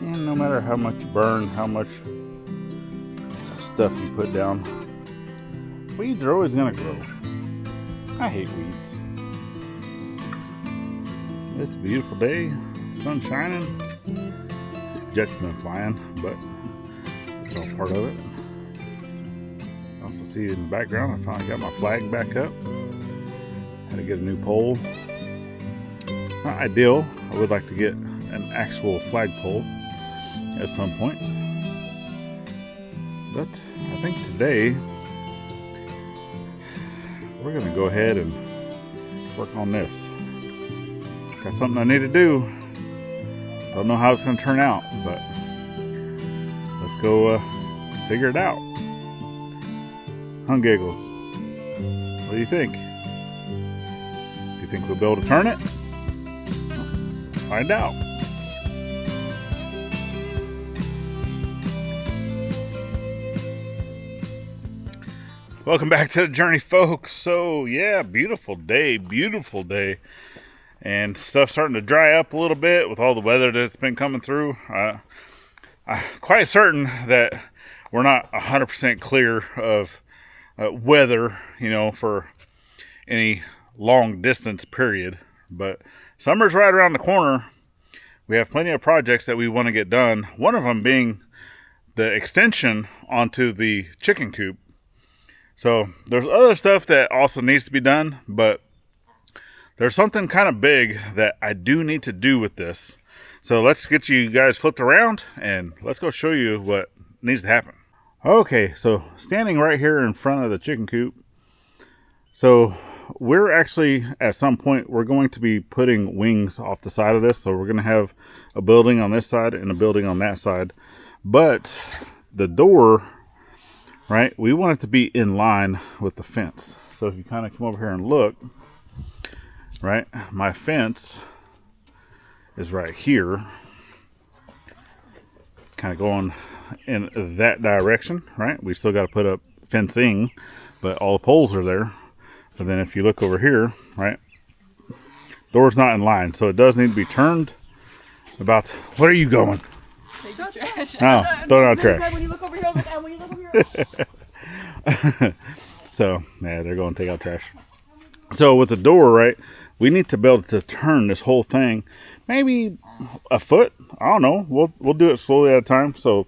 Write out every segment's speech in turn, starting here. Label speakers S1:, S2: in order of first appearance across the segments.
S1: And no matter how much you burn, how much stuff you put down, weeds are always gonna grow. I hate weeds. It's a beautiful day, sun shining. Jet's been flying, but it's all part of it. Also see in the background, I finally got my flag back up. Had to get a new pole. Not ideal. I would like to get an actual flagpole at some point. But I think today we're going to go ahead and work on this. Got something I need to do. Don't know how it's going to turn out, but let's go figure it out. Huh, Giggles? What do you think? Do you think we'll be able to turn it? Find out. Welcome back to the journey, folks. So yeah, beautiful day, and stuff's starting to dry up a little bit with all the weather that's been coming through. I'm quite certain that we're not 100% clear of weather, for any long distance period, but summer's right around the corner. We have plenty of projects that we want to get done. One of them being the extension onto the chicken coop. So there's other stuff that also needs to be done, but there's something kind of big that I do need to do with this. So let's get you guys flipped around and let's go show you what needs to happen. Okay, so standing right here in front of the chicken coop. So we're actually, at some point, we're going to be putting wings off the side of this. So we're going to have a building on this side and a building on that side. But the door, right, we want it to be in line with the fence. So if you kind of come over here and look, right, my fence is right here, kind of going in that direction, right? We still got to put up fencing, but all the poles are there. But then if you look over here, right, door's not in line, so it does need to be turned about. What are you going?
S2: Take the trash.
S1: Oh, throw out trash.
S2: When you look over here, look out. When you look over here.
S1: So, yeah, they're going to take out trash. So with the door, right, we need to be able to turn this whole thing maybe a foot. I don't know. We'll do it slowly at a time. So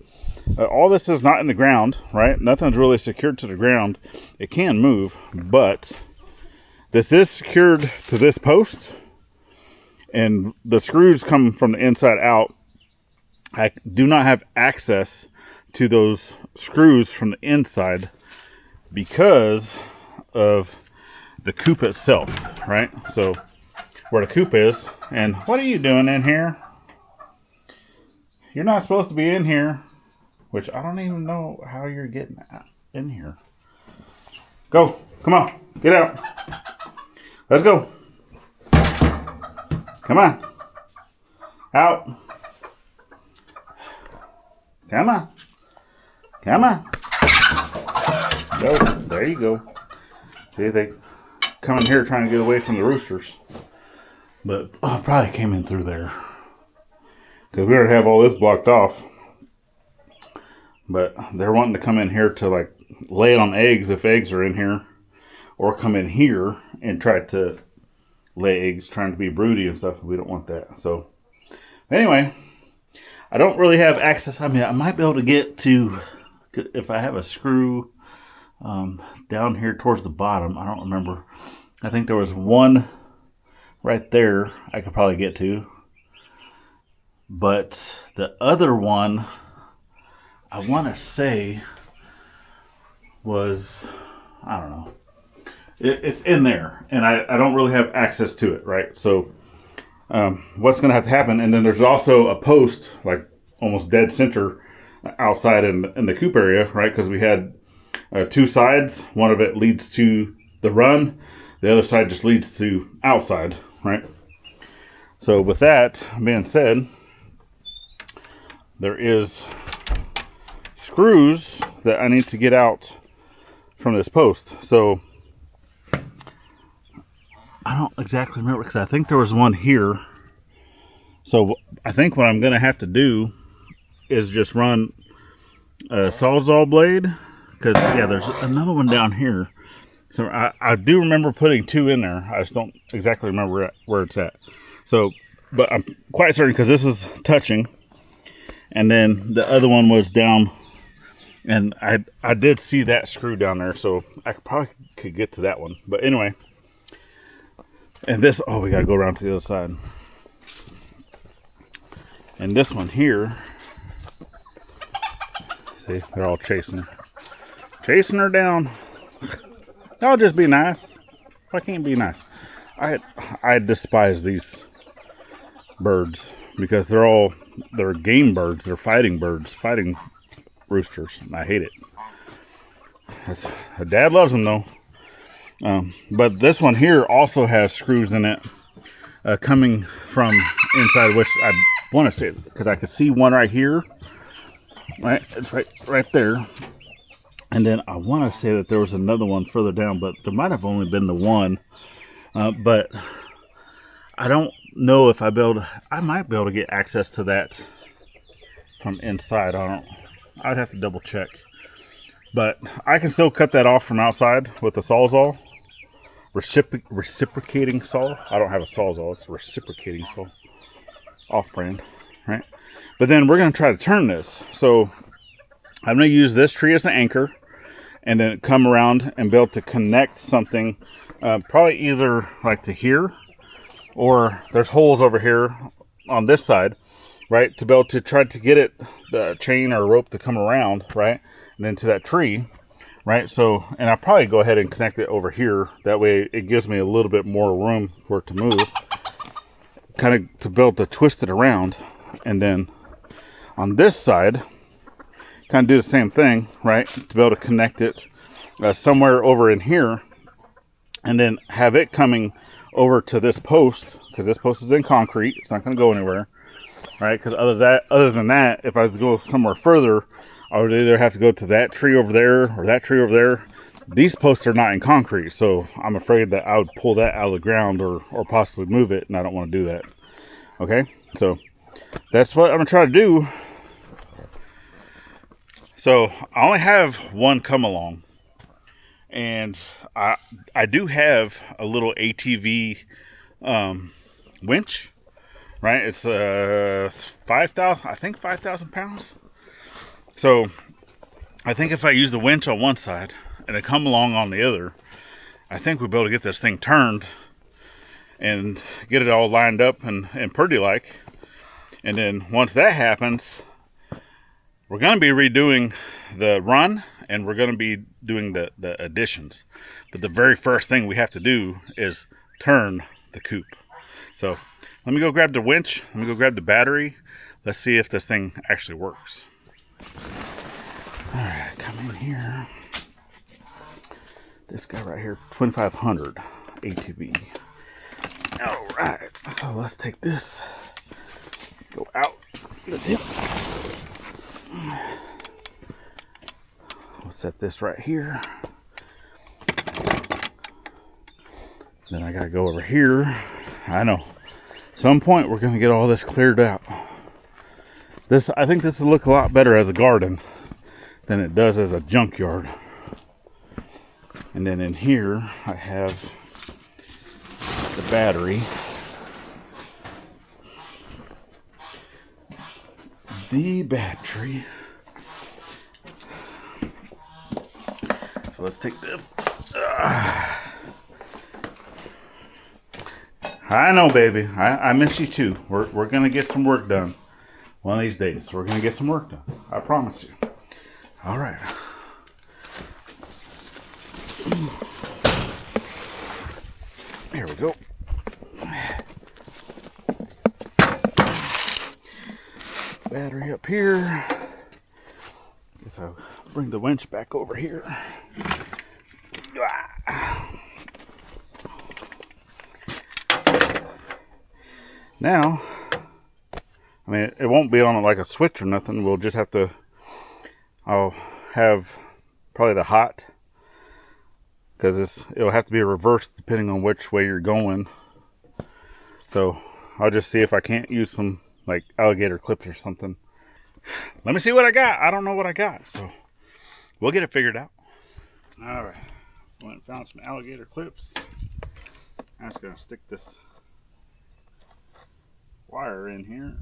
S1: all this is not in the ground, right? Nothing's really secured to the ground. It can move, but this is secured to this post, and the screws come from the inside out. I do not have access to those screws from the inside because of the coop itself, right? So where the coop is, and what are you doing in here? You're not supposed to be in here, which I don't even know how you're getting in here. Go, come on, get out. Let's go. Come on. Out. Come on. Come on. Go. There you go. See, they come in here trying to get away from the roosters. But probably came in through there. Because we already have all this blocked off. But they're wanting to come in here to like lay it on eggs if eggs are in here. Or come in here and try to lay eggs, trying to be broody and stuff. We don't want that. So anyway, I don't really have access. I mean, I might be able to get to, if I have a screw down here towards the bottom. I don't remember. I think there was one right there I could probably get to. But the other one, I want to say, was, I don't know. It's in there, and I don't really have access to it, right? So what's going to have to happen, and then there's also a post, like almost dead center outside in the coop area, right? Because we had two sides. One of it leads to the run. The other side just leads to outside, right? So with that being said, there is screws that I need to get out from this post. So I don't exactly remember because I think there was one here. So I think what I'm going to have to do is just run a Sawzall blade, because yeah, there's another one down here. So I do remember putting 2 in there. I just don't exactly remember where it's at. So, but I'm quite certain because this is touching, and then the other one was down, and I did see that screw down there, so I probably could get to that one. But anyway, and this, oh, we gotta go around to the other side. And this one here, see, they're all chasing her down. That'll just be nice. Why can't it be nice? I despise these birds because they're game birds. They're fighting birds, fighting roosters. And I hate it. Dad loves them though. But this one here also has screws in it coming from inside, which I want to say because I could see one right here. Right, it's right there. And then I want to say that there was another one further down, but there might have only been the one. But I don't know if I might be able to get access to that from inside. I'd have to double check. But I can still cut that off from outside with a Sawzall. Reciprocating saw. I don't have a Sawzall, it's a reciprocating saw. Off-brand, right? But then we're going to try to turn this. So I'm going to use this tree as an anchor, and then come around and be able to connect something, probably either like to here, or there's holes over here on this side, right, to be able to try to get it, the chain or rope to come around, right, and then to that tree, right. So, and I'll probably go ahead and connect it over here. That way it gives me a little bit more room for it to move, kind of to be able to twist it around. And then on this side, kind of do the same thing, right, to be able to connect it somewhere over in here, and then have it coming over to this post, because this post is in concrete. It's not going to go anywhere, right? Because other than that, if I was to go somewhere further, I would either have to go to that tree over there or that tree over there. These posts are not in concrete, so I'm afraid that I would pull that out of the ground or possibly move it, and I don't want to do that. Okay, so that's what I'm going to try to do. So I only have one come along, and I do have a little ATV winch, right? It's 5,000, I think 5,000 pounds. So I think if I use the winch on one side and I come along on the other, I think we'll be able to get this thing turned and get it all lined up and pretty like. And then once that happens, we're going to be redoing the run, and we're going to be doing the additions. But the very first thing we have to do is turn the coop. So let me go grab the winch. Let me go grab the battery. Let's see if this thing actually works. All right, come in here. This guy right here, 2500 ATV. All right, so let's take this. Go out the tip. We'll set this right here. Then I gotta go over here. I know. Some point we're gonna get all this cleared out. I think this will look a lot better as a garden than it does as a junkyard. And then in here I have the battery. The battery. So let's take this. I know, baby. I miss you too. We're gonna get some work done one of these days. We're gonna get some work done. I promise you. All right. Here we go. Battery up here. Guess I'll bring the winch back over here. Now, I mean, it won't be on like a switch or nothing. We'll just have to, I'll have probably the hot, because it'll have to be reversed depending on which way you're going. So I'll just see if I can't use some like alligator clips or something. let me see what I got. I don't know what I got, so we'll get it figured out. All right, went and found some alligator clips. I'm just gonna stick this wire in here.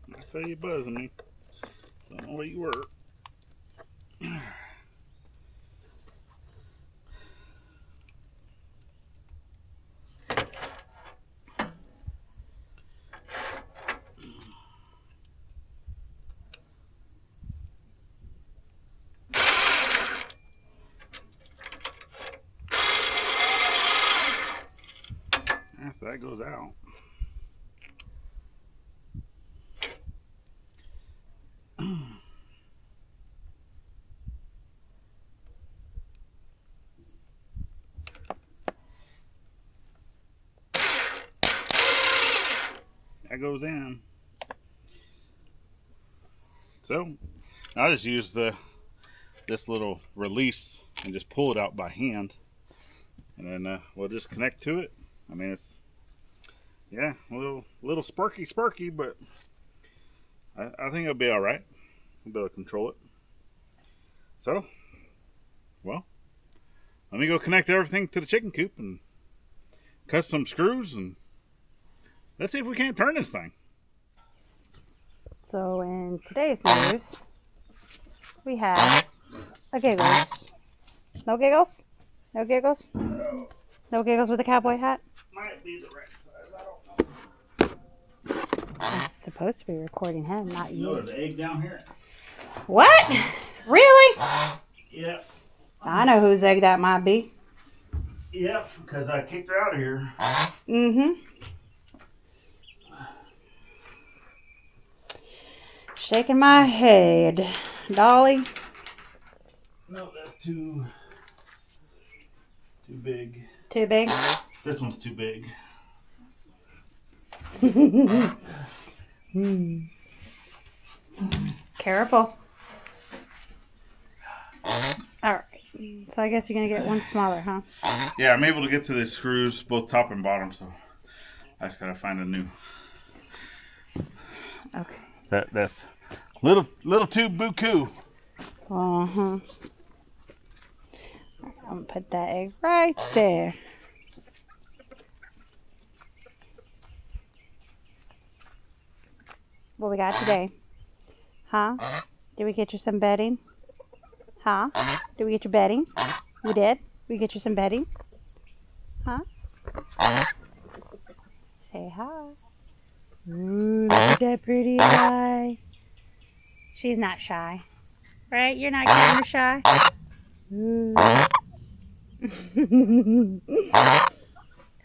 S1: I tell you, buzzing me. Don't know where you were. So that goes out. That goes in. So I'll just use this little release and just pull it out by hand, and then we'll just connect to it. I mean, it's a little sparky, but I think it'll be all right. I'll be able to control it. So, well, let me go connect everything to the chicken coop and cut some screws, and let's see if we can't turn this thing.
S2: So in today's news, we have a giggles. No giggles? No giggles? No giggles with a cowboy hat?
S1: Might be the right size. I don't know.
S2: I'm supposed to be recording him, not
S1: You know
S2: you.
S1: there's an egg down here?
S2: What? Really?
S1: Yep.
S2: I know whose egg that might be.
S1: Yep, because I kicked her out of here.
S2: Mm-hmm. Shaking my head. Dolly?
S1: No, that's too big.
S2: Too big?
S1: This one's too big.
S2: Careful. Alright. So I guess you're going to get one smaller, huh?
S1: Yeah, I'm able to get to the screws, both top and bottom, so I just gotta find a new.
S2: Okay.
S1: That's little too buku.
S2: Uh-huh. I'm going to put that egg right there. What we got today? Huh? Did we get you some bedding? Huh? Did we get you bedding? We did? We get you some bedding? Huh? Say hi. Ooh, look at that pretty eye. She's not shy. Right? You're not getting her shy? Ooh.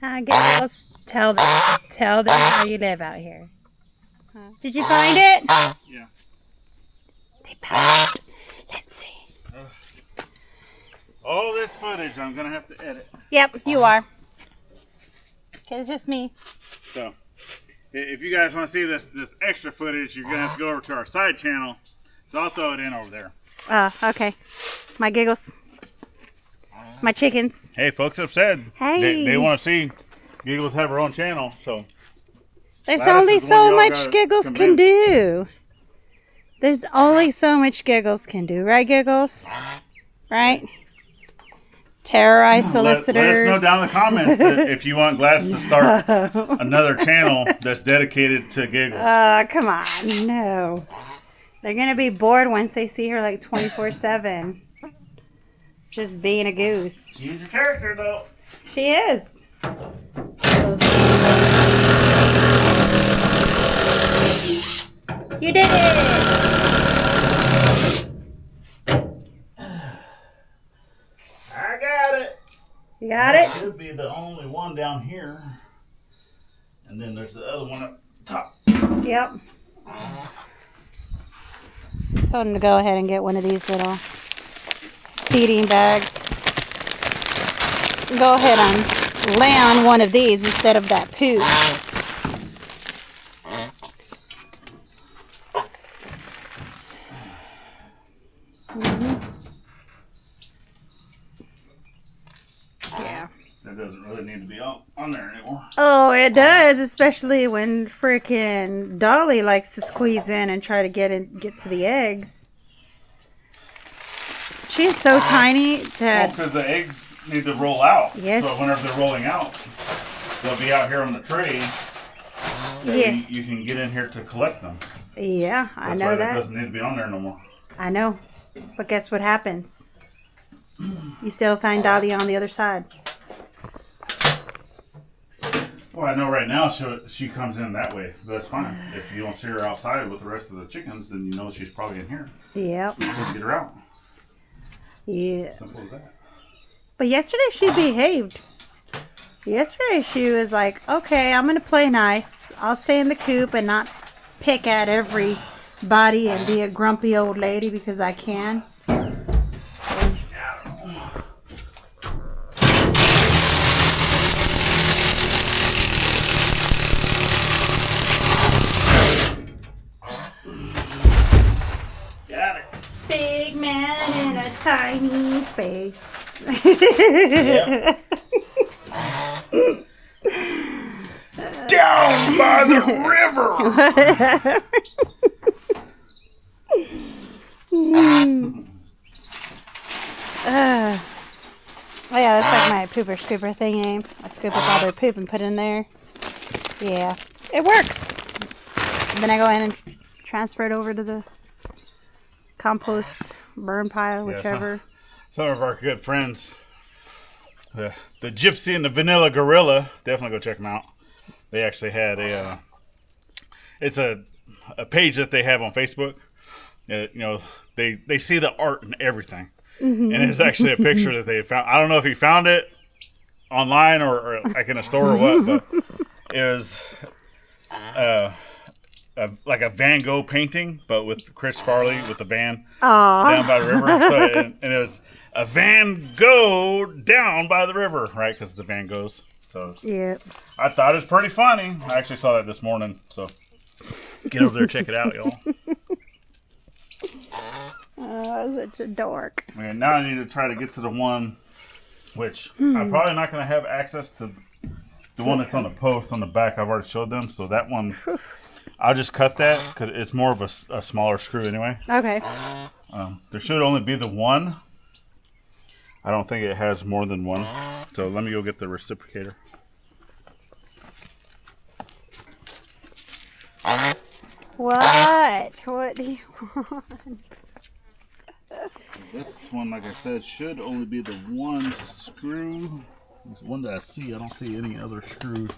S2: Hi, girls. Tell them how you live out here. Huh? Did you find it?
S1: Yeah.
S2: They found it. Let's see.
S1: All this footage I'm gonna have to edit.
S2: Yep, you are. Okay, it's just me.
S1: So, if you guys want to see this extra footage, you're gonna have to go over to our side channel. So I'll throw it in over there.
S2: Okay. My giggles. My chickens.
S1: Hey, folks have said
S2: Hey.
S1: they want to see Giggles have her own channel, so
S2: There's
S1: Gladys
S2: only
S1: is the one
S2: so
S1: y'all
S2: much
S1: gotta
S2: Giggles can
S1: convince.
S2: do. There's only so much Giggles can do, right, Giggles? Right? Terrorize solicitors.
S1: Let us know down in the comments if you want Gladys to start another channel that's dedicated to Giggles.
S2: Come on, no. They're gonna be bored once they see her like 24/7, just being a goose.
S1: She's a character, though.
S2: She is. You did it!
S1: I got it.
S2: You got it?
S1: Should be the only one down here, and then there's the other one up top.
S2: Yep. Told him to go ahead and get one of these little feeding bags. Go ahead and lay on one of these instead of that poop. Yeah.
S1: That doesn't really need to be on there anymore.
S2: Oh, it does, especially when frickin' Dolly likes to squeeze in and try to get to the eggs. She's so tiny that...
S1: Well, because the eggs need to roll out.
S2: Yes.
S1: So whenever they're rolling out, they'll be out here on the trays.
S2: Yeah.
S1: You can get in here to collect them.
S2: Yeah, I
S1: That's
S2: know
S1: why
S2: that.
S1: doesn't need to be on there no more.
S2: I know. But guess what happens? You still find Dolly on the other side.
S1: Well, I know right now she comes in that way, but that's fine. If you don't see her outside with the rest of the chickens, then you know she's probably in here.
S2: Yep.
S1: You can get her out.
S2: Yeah.
S1: Simple as that.
S2: But yesterday she behaved. Yesterday she was like, okay, I'm going to play nice. I'll stay in the coop and not pick at everybody and be a grumpy old lady because I can.
S1: Got it.
S2: Big man in a tiny space.
S1: Yep. Down by the river.
S2: Oh yeah, that's like my pooper scooper thingy. I scoop up all their poop and put it in there. Yeah, it works. And then I go in and transfer it over to the compost burn pile, whichever.
S1: Some of our good friends, the Gypsy and the Vanilla Gorilla, definitely go check them out. They actually had it's a page that they have on Facebook. They see the art and everything. Mm-hmm. And it's actually a picture that they found. I don't know if he found it online or like in a store or what, but it was like a Van Gogh painting, but with Chris Farley with the van down by the river. So and it was a Van Gogh down by the river, right? Because the Van Goghs. So
S2: yeah,
S1: I thought it was pretty funny. I actually saw that this morning. So get over there, check it out, y'all.
S2: Oh, such a dork.
S1: Okay, now I need to try to get to the one, which I'm probably not going to have access to. The one that's on the post on the back, I've already showed them. So that one, I'll just cut that because it's more of a smaller screw anyway.
S2: Okay.
S1: There should only be the one. I don't think it has more than one. So let me go get the reciprocator.
S2: What? What do you want?
S1: This one, like I said, should only be the one screw. There's one that I see. I don't see any other screw.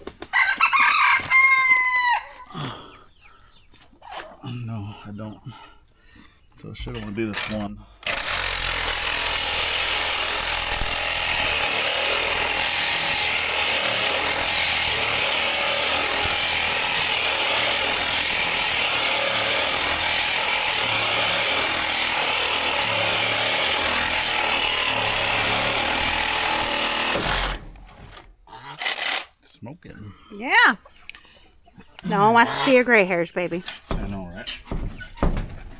S1: No, I don't. So it should only be this one. Smoking.
S2: Yeah. No one wants to see your gray hairs, baby.
S1: I know, right?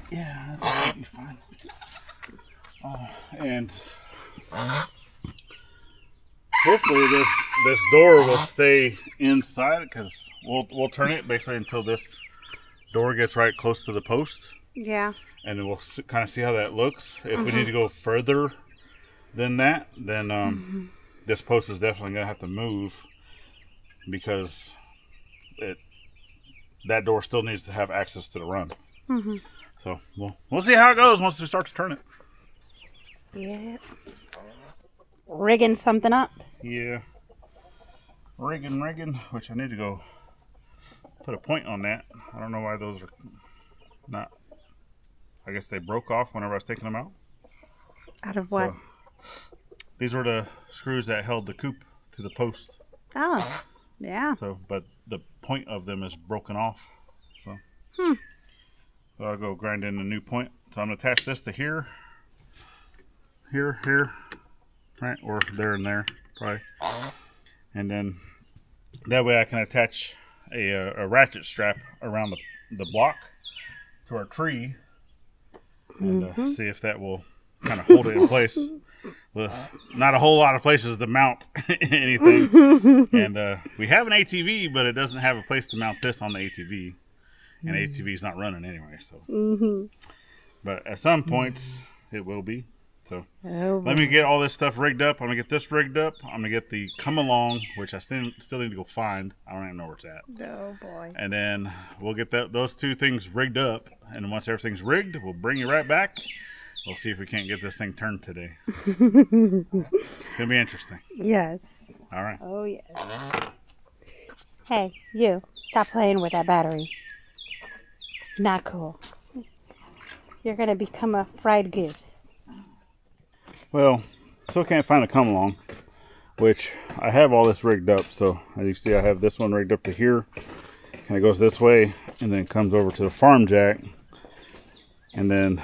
S1: Yeah, that'll be fine. And hopefully this door will stay inside because we'll turn it basically until this door gets right close to the post.
S2: Yeah.
S1: And then we'll kind of see how that looks. If we need to go further than that, then this post is definitely going to have to move because that door still needs to have access to the run. Mm-hmm. So we'll see how it goes once we start to turn it.
S2: Yeah. Rigging something up.
S1: Yeah. Rigging, which I need to go put a point on that. I don't know why those are not. I guess they broke off whenever I was taking them out.
S2: Out of what?
S1: So, these were the screws that held the coop to the post.
S2: Oh, yeah.
S1: So, but the point of them is broken off. So, so I'll go grind in a new point. So I'm gonna attach this to here, right, or there and there, probably. And then that way I can attach a ratchet strap around the block to our tree, and see if that will kind of hold it in place. Not a whole lot of places to mount anything, and we have an ATV, but it doesn't have a place to mount this on the ATV, and ATV is not running anyway. So, but at some points it will be. So let me get all this stuff rigged up. I'm gonna get this rigged up. I'm gonna get the come along, which I still need to go find. I don't even know where it's at.
S2: Oh boy.
S1: And then we'll get those two things rigged up. And once everything's rigged, we'll bring you right back. We'll see if we can't get this thing turned today. It's gonna be interesting.
S2: Yes.
S1: All right.
S2: Oh yes. Hey, you! Stop playing with that battery. Not cool. You're gonna become a fried goose.
S1: Well, still can't find a come along, which I have all this rigged up. So as you see, I have this one rigged up to here. Kind of goes this way and then comes over to the farm jack. And then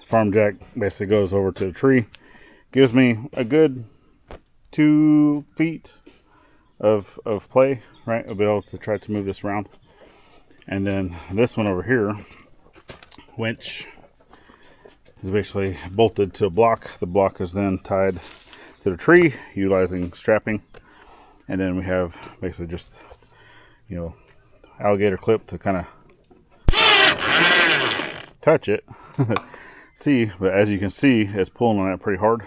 S1: farm jack basically goes over to the tree. Gives me a good 2 feet of play, right? I'll be able to try to move this around. And then this one over here, winch, is basically bolted to a block. The block is then tied to the tree utilizing strapping, and then we have basically just, you know, alligator clip to kind of touch it. See, but as you can see, it's pulling on that pretty hard.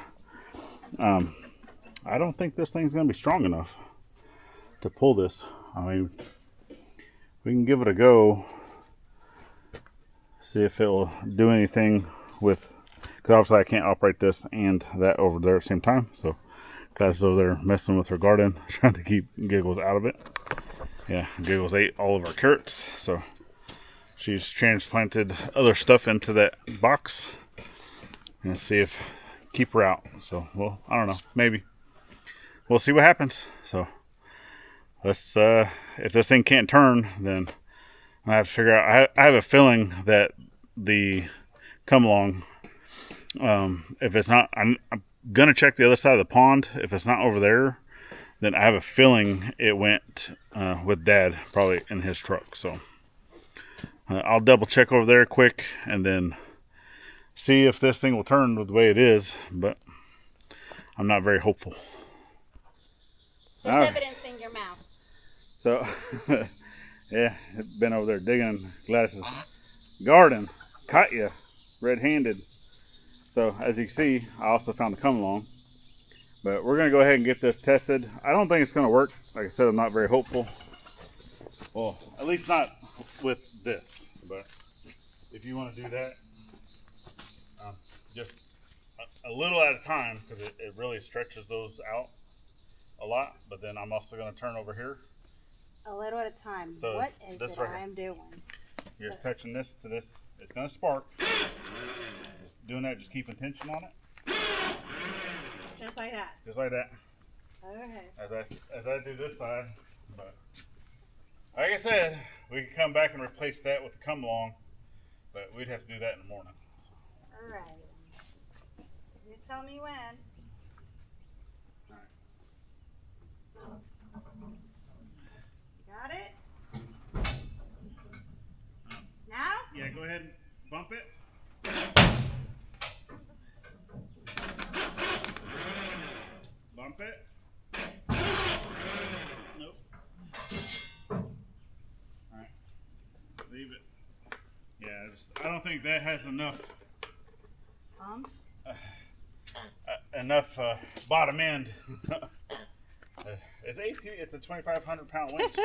S1: I don't think this thing's gonna be strong enough to pull this. I mean, we can give it a go, see if it will do anything with, because obviously I can't operate this and that over there at the same time. So guys over there messing with her garden, trying to keep Giggles out of it. Yeah, Giggles ate all of our carrots, so she's transplanted other stuff into that box and see if keep her out. So, well, I don't know, maybe we'll see what happens. So let's if this thing can't turn, then I have to figure out. I have a feeling that the come along, if it's not, I'm gonna check the other side of the pond. If it's not over there, then I have a feeling it went with Dad, probably in his truck. So I'll double check over there quick and then see if this thing will turn with the way it is, but I'm not very hopeful.
S2: There's evidence in your mouth.
S1: So yeah, been over there digging Gladys's garden. Caught you red-handed. So as you can see, I also found the come along. But we're going to go ahead and get this tested. I don't think it's going to work. Like I said, I'm not very hopeful. Well, at least not with this. But if you want to do that, just a little at a time, because it really stretches those out a lot. But then I'm also going to turn over here.
S2: A little at a time.
S1: So
S2: what is it
S1: right
S2: I am doing?
S1: You're just touching this to this. It's going to spark. Just doing that, just keeping tension on it.
S2: Just like that.
S1: Just like that.
S2: Okay.
S1: As I do this side, but like I said, we could come back and replace that with the come along, but we'd have to do that in the morning.
S2: All right. You tell me when. Got it? Now?
S1: Yeah, go ahead and bump it. Bump it. Nope. Alright. Leave it. Yeah, I don't think that has enough enough bottom end. It's a 2,500 pound winch.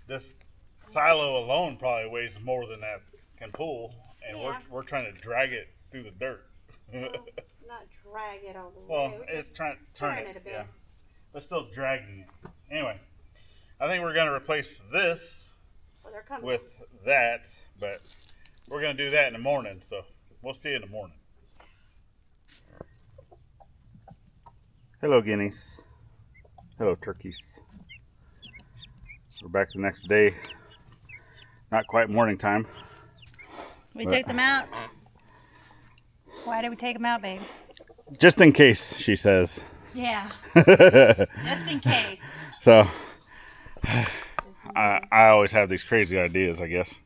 S1: This silo alone probably weighs more than that can pull, and we're trying to drag it through the dirt.
S2: Not drag it all the way.
S1: Well, it's trying to turn it a bit. Yeah, but still dragging it. Anyway, I think we're going to replace this with that, but we're going to do that in the morning, so we'll see you in the morning. Hello, guineas. Hello, turkeys. So we're back the next day. Not quite morning time.
S2: We took them out. Why did we take them out, babe?
S1: Just in case, she says.
S2: Yeah. Just in case.
S1: So, I always have these crazy ideas, I guess.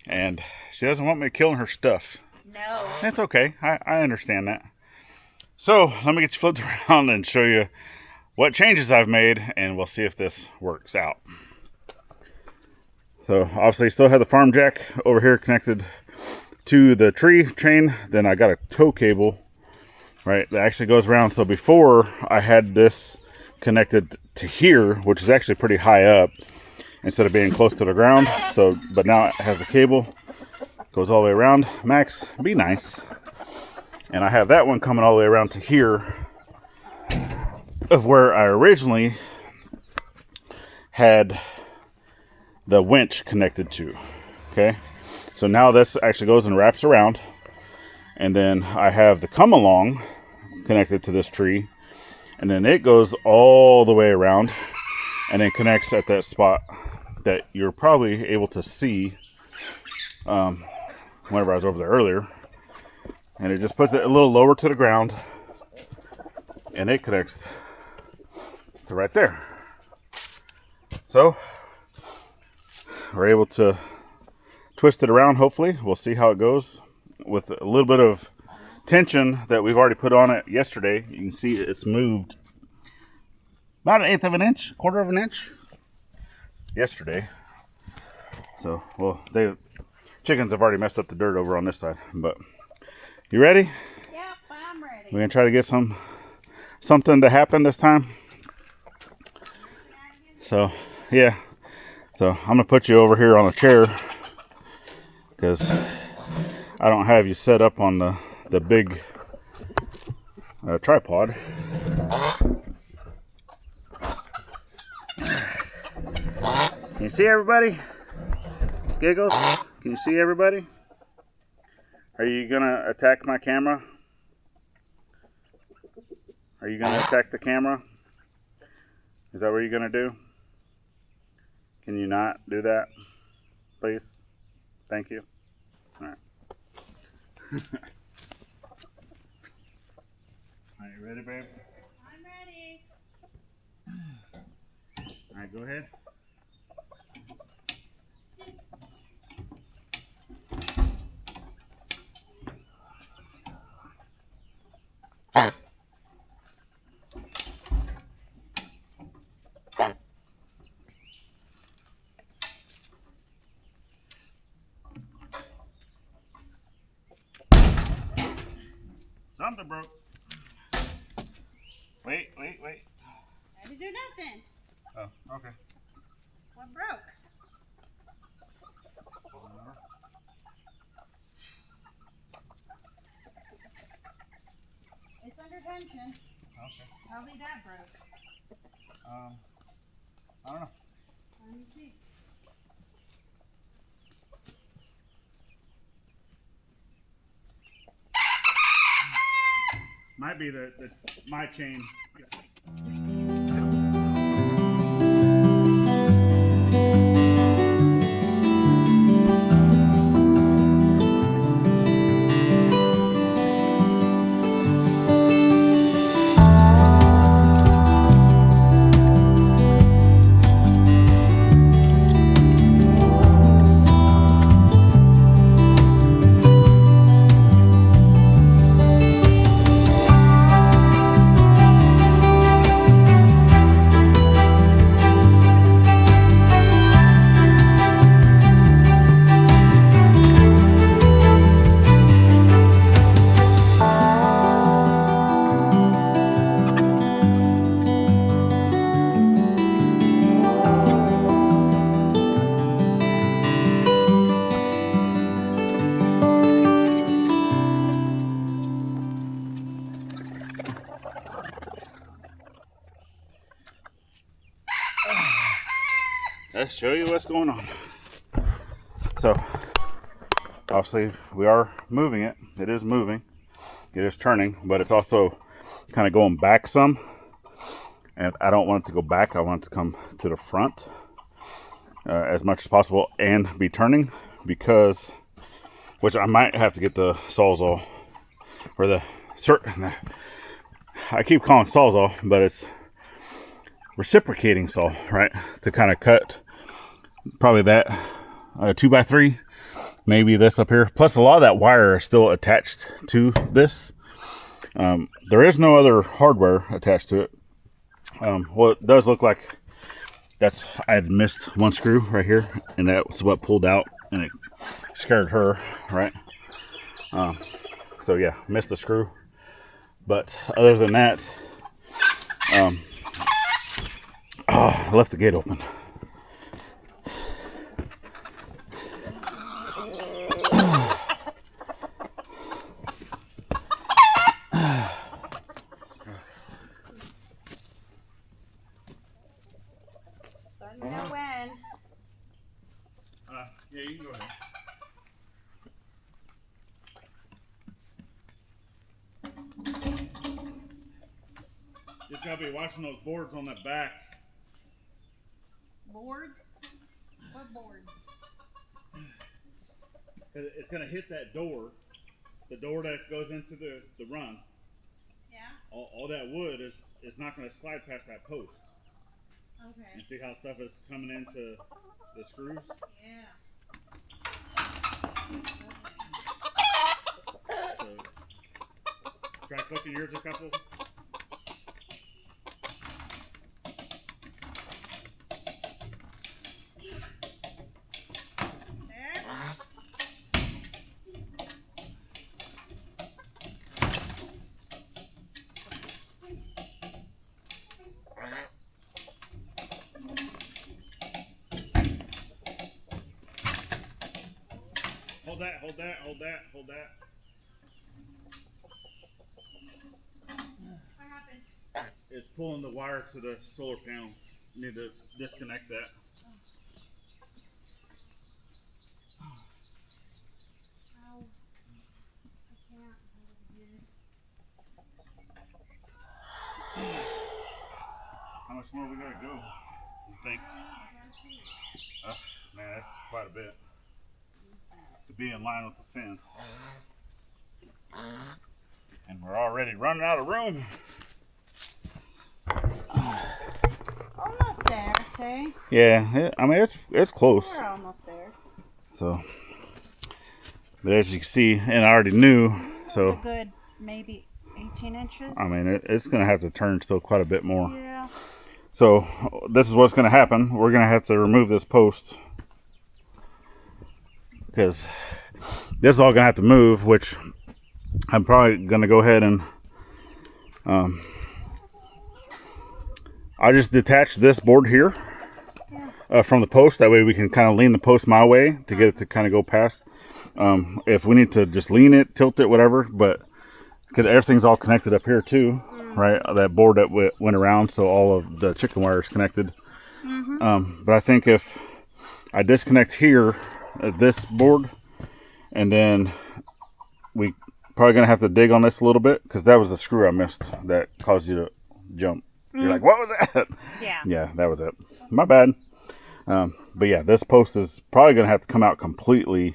S1: And she doesn't want me killing her stuff.
S2: No.
S1: That's okay. I understand that. So, let me get you flipped around and show you what changes I've made, and we'll see if this works out. So, obviously, still have the farm jack over here connected to the tree chain. Then I got a tow cable, right, that actually goes around. So before I had this connected to here, which is actually pretty high up instead of being close to the ground. So, but now it has the cable, goes all the way around. Max, be nice. And I have that one coming all the way around to here of where I originally had the winch connected to. Okay, so now this actually goes and wraps around, and then I have the come along connected to this tree, and then it goes all the way around and then connects at that spot that you're probably able to see whenever I was over there earlier. And it just puts it a little lower to the ground, and it connects to right there. So we're able to twist it around. Hopefully we'll see how it goes with a little bit of tension that we've already put on it yesterday. You can see it's moved about 1/8 of an inch, 1/4 of an inch yesterday. So, well, chickens have already messed up the dirt over on this side. But you ready?
S2: Yep, I'm ready.
S1: We're gonna try to get something to happen this time. So yeah, so I'm gonna put you over here on a chair because I don't have you set up on the big tripod. Can you see everybody? Giggles? Can you see everybody? Are you gonna attack my camera? Are you gonna attack the camera? Is that what you're gonna do? Can you not do that, please? Thank you. All right. Are you ready, babe?
S2: I'm ready.
S1: All right, go ahead. Something broke. Wait.
S2: I didn't do nothing.
S1: Oh, okay.
S2: What broke? It's under tension.
S1: Okay.
S2: Probably that broke.
S1: I don't know.
S2: Let me see.
S1: Might be my chain. Let's show you what's going on. So, obviously, we are moving it. It is moving. It is turning, but it's also kind of going back some. And I don't want it to go back. I want it to come to the front. as much as possible and be turning, because, which I might have to get the Sawzall, or the certain, I keep calling it Sawzall, but it's reciprocating saw, right? To kind of cut probably that 2x3, maybe this up here. Plus a lot of that wire is still attached to this. There is no other hardware attached to it. Well, it does look like I had missed one screw right here, and that was what pulled out, and it scared her, right? So yeah, missed a screw. But other than that, I left the gate open.
S2: Starting to know when.
S1: Yeah, you can go ahead. Just gotta be watching those boards on that back.
S2: Boards? What board?
S1: It's gonna hit that door, the door that goes into the run.
S2: Yeah.
S1: All that wood is not gonna slide past that post.
S2: Okay.
S1: You see how stuff is coming into the screws?
S2: Yeah.
S1: So, try clicking yours a couple. Hold that.
S2: What happened?
S1: It's pulling the wire to the solar panel. You need to disconnect that.
S2: Ow. I can't.
S1: How much more we gotta go, you think? Oh, man, that's quite a bit to be in line with the fence. And we're already running out of room.
S2: Almost there, say.
S1: Yeah, I mean it's close.
S2: We're almost there.
S1: So, but as you can see, and I already knew, so
S2: A good maybe 18 inches.
S1: I mean it's gonna have to turn still quite a bit more.
S2: Yeah.
S1: So this is what's gonna happen. We're gonna have to remove this post because this is all gonna have to move, which I'm probably gonna go ahead and I just detached this board here from the post. That way we can kind of lean the post my way to get it to kind of go past. If we need to just lean it, tilt it, whatever, but because everything's all connected up here too, right? That board that went around, so all of the chicken wire is connected. But I think if I disconnect here at this board, and then we probably gonna have to dig on this a little bit, because that was the screw I missed that caused you to jump. You're like, what was that?
S2: Yeah.
S1: Yeah, that was it. My bad. But yeah, this post is probably gonna have to come out completely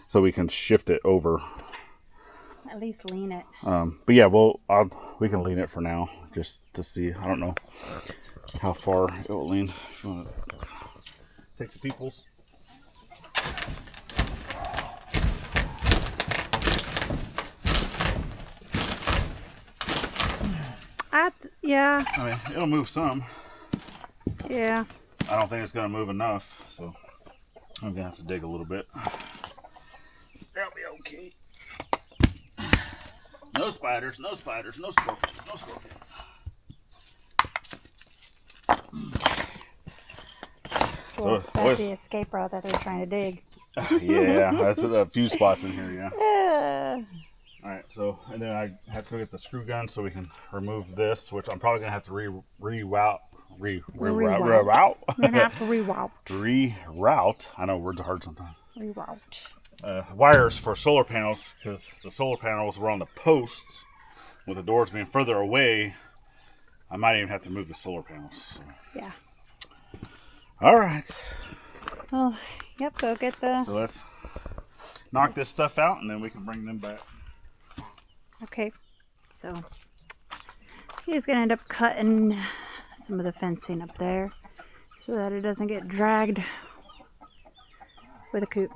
S1: so we can shift it over.
S2: At least lean it.
S1: But yeah, we can lean it for now just to see. I don't know how far it will lean. If you want to take the peoples.
S2: Yeah.
S1: I mean, it'll move some.
S2: Yeah.
S1: I don't think it's gonna move enough, so I'm gonna have to dig a little bit. That'll be okay. No spiders, no spiders, no scorpions, no scorpions.
S2: Well, that's the escape route that they're trying to dig.
S1: Yeah, that's a few spots in here, yeah.
S2: Yeah.
S1: All right, so, and then I have to go get the screw gun so we can remove this, which I'm probably gonna have to reroute.
S2: We're gonna have to reroute.
S1: Reroute. I know words are hard sometimes.
S2: Reroute.
S1: Wires for solar panels, because the solar panels were on the posts. With the doors being further away, I might even have to move the solar panels. So.
S2: Yeah.
S1: All right.
S2: Well, yep, go get the...
S1: So let's knock this stuff out and then we can bring them back.
S2: Okay, so he's gonna end up cutting some of the fencing up there so that it doesn't get dragged with a coop.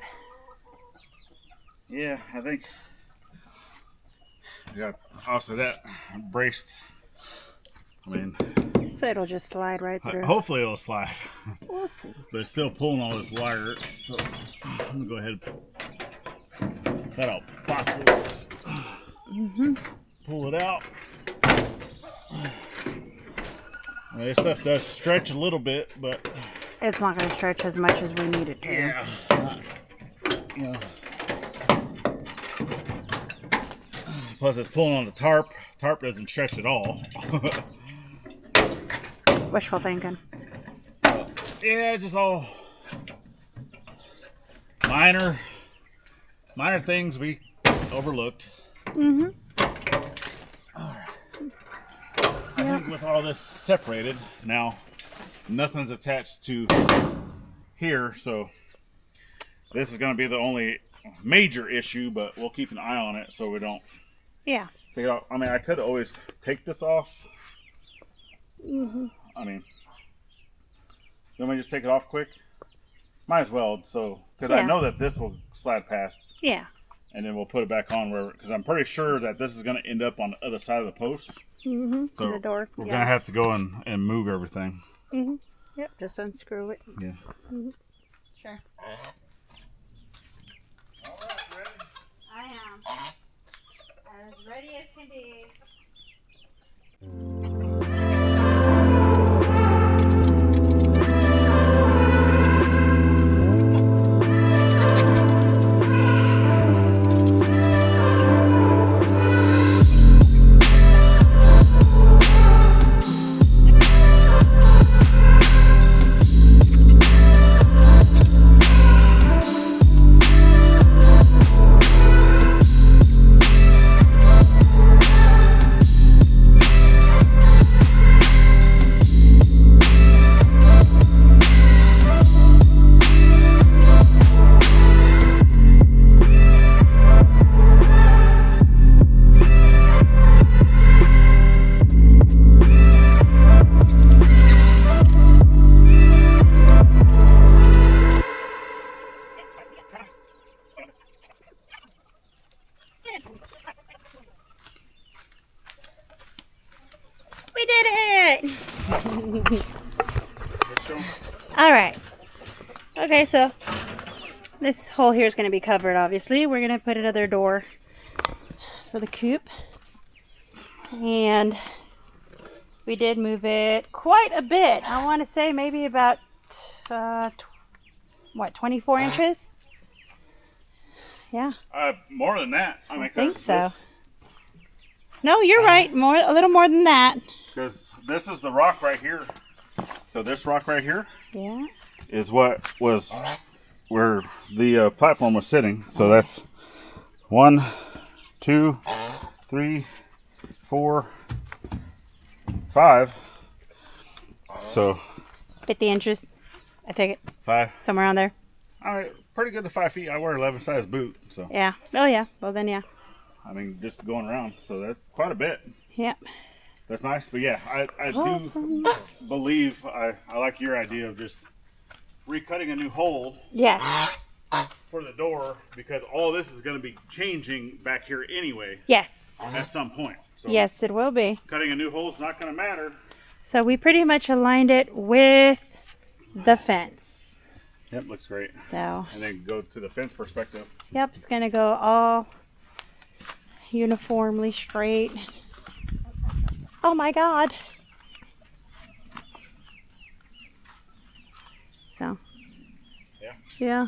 S1: Yeah, I think we got also that braced. I mean,
S2: so it'll just slide right through.
S1: Hopefully it'll slide.
S2: We'll see.
S1: But it's still pulling all this wire, so I'm gonna go ahead and cut out possible. Pull it out. Well, this stuff does stretch a little bit, but
S2: it's not going to stretch as much as we need it to.
S1: Yeah. Yeah. Plus, it's pulling on the tarp. Tarp doesn't stretch at all.
S2: Wishful thinking.
S1: Yeah, just all minor things we overlooked. I think with all this separated now, nothing's attached to here, so this is going to be the only major issue, but we'll keep an eye on it so we don't
S2: take
S1: it off. I mean, I could always take this off. I mean, you want me to just take it off quick? Might as well, so because I know that this will slide past.
S2: Yeah.
S1: And then we'll put it back on where, because I'm pretty sure that this is going to end up on the other side of the post.
S2: So the door.
S1: We're going to have to go and move everything.
S2: Yep, just unscrew it.
S1: Yeah.
S2: Sure.
S1: All right, ready?
S2: I am. As ready as can be. We did it! All right. Okay, so this hole here is going to be covered, obviously. We're going to put another door for the coop. And we did move it quite a bit. I want to say maybe about, 24 inches? Yeah.
S1: More than that.
S2: I think so. No, you're right. A little more than that.
S1: Because this is the rock right here. So this rock right here is what was where the platform was sitting. So that's 1, 2, 3, 4, 5. So
S2: 50 inches. I take it.
S1: 5.
S2: Somewhere around there.
S1: All right, pretty good to 5 feet. I wear 11 size boot. So
S2: yeah. Oh yeah. Well then yeah.
S1: I mean, just going around. So that's quite a bit.
S2: Yep.
S1: That's nice. But yeah, I do believe I like your idea of just recutting a new hole.
S2: Yes.
S1: For the door, because all this is going to be changing back here anyway.
S2: Yes.
S1: At some point. So
S2: yes, it will be.
S1: Cutting a new hole is not going to matter.
S2: So we pretty much aligned it with the fence.
S1: Yep, looks great.
S2: So.
S1: And then go to the fence perspective.
S2: Yep, it's going to go all uniformly straight. Oh my God. So.
S1: Yeah.
S2: Yeah.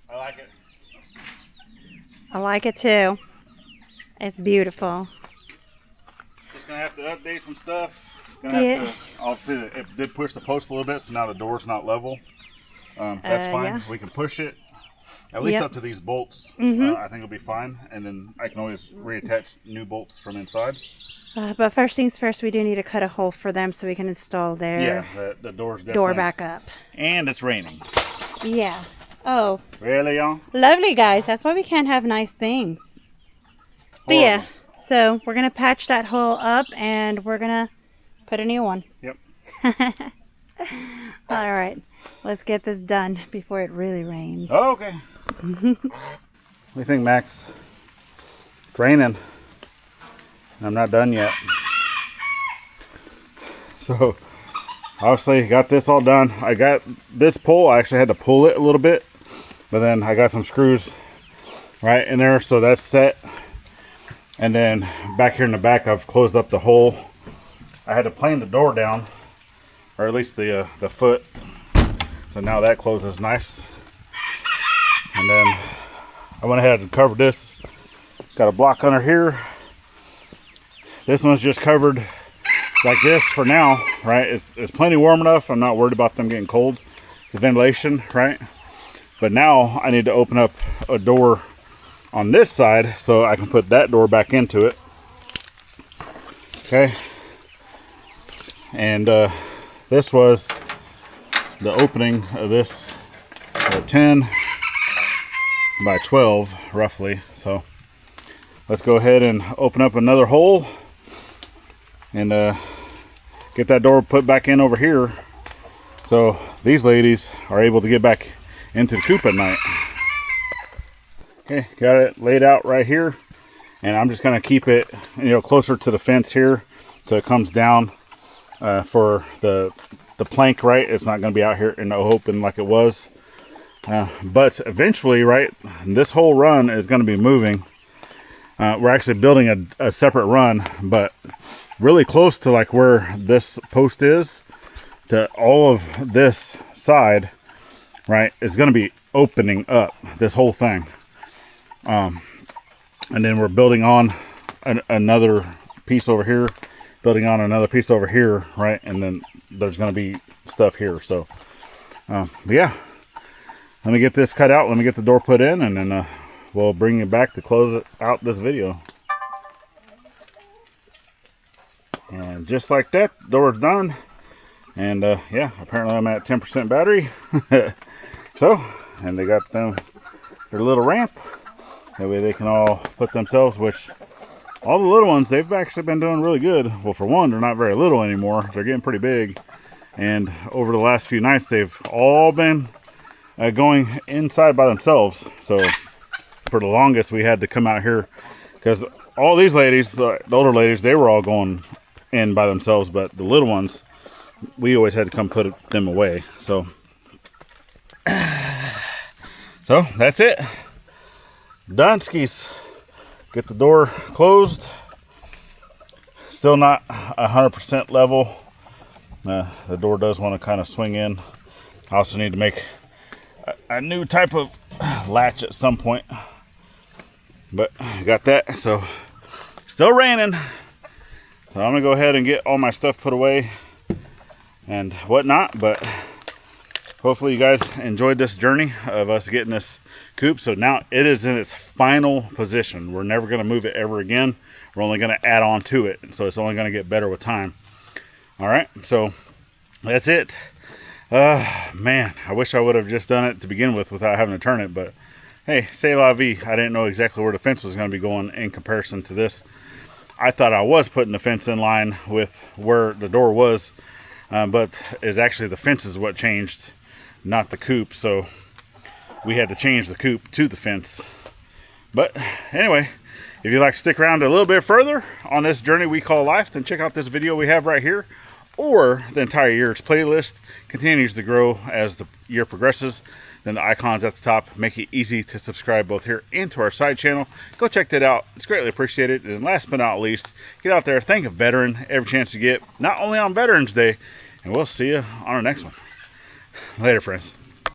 S1: I like it.
S2: I like it too. It's beautiful.
S1: Just gonna have to update some stuff. Gonna have to, obviously it did push the post a little bit, so now the door's not level. That's fine.
S2: Yeah.
S1: We can push it at least up to these bolts. I think it'll be fine, and then I can always reattach new bolts from inside.
S2: But first things first, we do need to cut a hole for them so we can install their
S1: the door's
S2: door back up.
S1: And it's raining.
S2: Yeah. Oh.
S1: Really, y'all?
S2: Lovely, guys. That's why we can't have nice things. But yeah, so we're going to patch that hole up and we're going to put a new one.
S1: Yep.
S2: All right. Let's get this done before it really rains.
S1: Oh, okay. What do you think, Max? It's raining. I'm not done yet. So, obviously, got this all done. I got this pole. I actually had to pull it a little bit. But then I got some screws right in there. So that's set. And then back here in the back, I've closed up the hole. I had to plane the door down. Or at least the foot. So now that closes nice. And then I went ahead and covered this. Got a block under here. This one's just covered like this for now, right? It's plenty warm enough. I'm not worried about them getting cold. The ventilation, right? But now I need to open up a door on this side so I can put that door back into it. Okay. And this was the opening of this 10 by 12 roughly. So let's go ahead and open up another hole and get that door put back in over here so these ladies are able to get back into the coop at night. Okay, got it laid out right here, and I'm just gonna keep it, you know, closer to the fence here so it comes down for the plank, right? It's not gonna be out here in the open like it was, but eventually, right, this whole run is gonna be moving. We're actually building a separate run, but really close to like where this post is, to all of this side, right, is going to be opening up this whole thing. And then we're building on another piece over here, building on another piece over here, right, and then there's going to be stuff here. So but yeah, let me get this cut out, let me get the door put in, and then we'll bring you back to close out this video. And just like that, door's done. And yeah, apparently I'm at 10% battery. So, and they got them their little ramp. That way they can all put themselves, which all the little ones, they've actually been doing really good. Well, for one, they're not very little anymore. They're getting pretty big. And over the last few nights, they've all been going inside by themselves. So for the longest, we had to come out here because all these ladies, the older ladies, they were all going in by themselves, but the little ones, we always had to come put them away. So that's it. Done skis. Get the door closed. Still not 100% level. The door does want to kind of swing in. I also need to make a new type of latch at some point. But got that. So still raining. So I'm gonna go ahead and get all my stuff put away and whatnot, but hopefully you guys enjoyed this journey of us getting this coop. So now it is in its final position. We're never gonna move it ever again. We're only gonna add on to it. So it's only gonna get better with time. All right, so that's it. Man, I wish I would have just done it to begin with without having to turn it, but hey, c'est la vie. I didn't know exactly where the fence was gonna be going in comparison to this. I thought I was putting the fence in line with where the door was, but it's actually the fence is what changed, not the coop. So we had to change the coop to the fence. But anyway, if you'd like to stick around a little bit further on this journey we call life, then check out this video we have right here, or the entire year's playlist continues to grow as the year progresses. Then the icons at the top make it easy to subscribe both here and to our side channel. Go check that out. It's greatly appreciated. And last but not least, get out there, thank a veteran every chance you get, not only on Veterans Day, and we'll see you on our next one. Later, friends.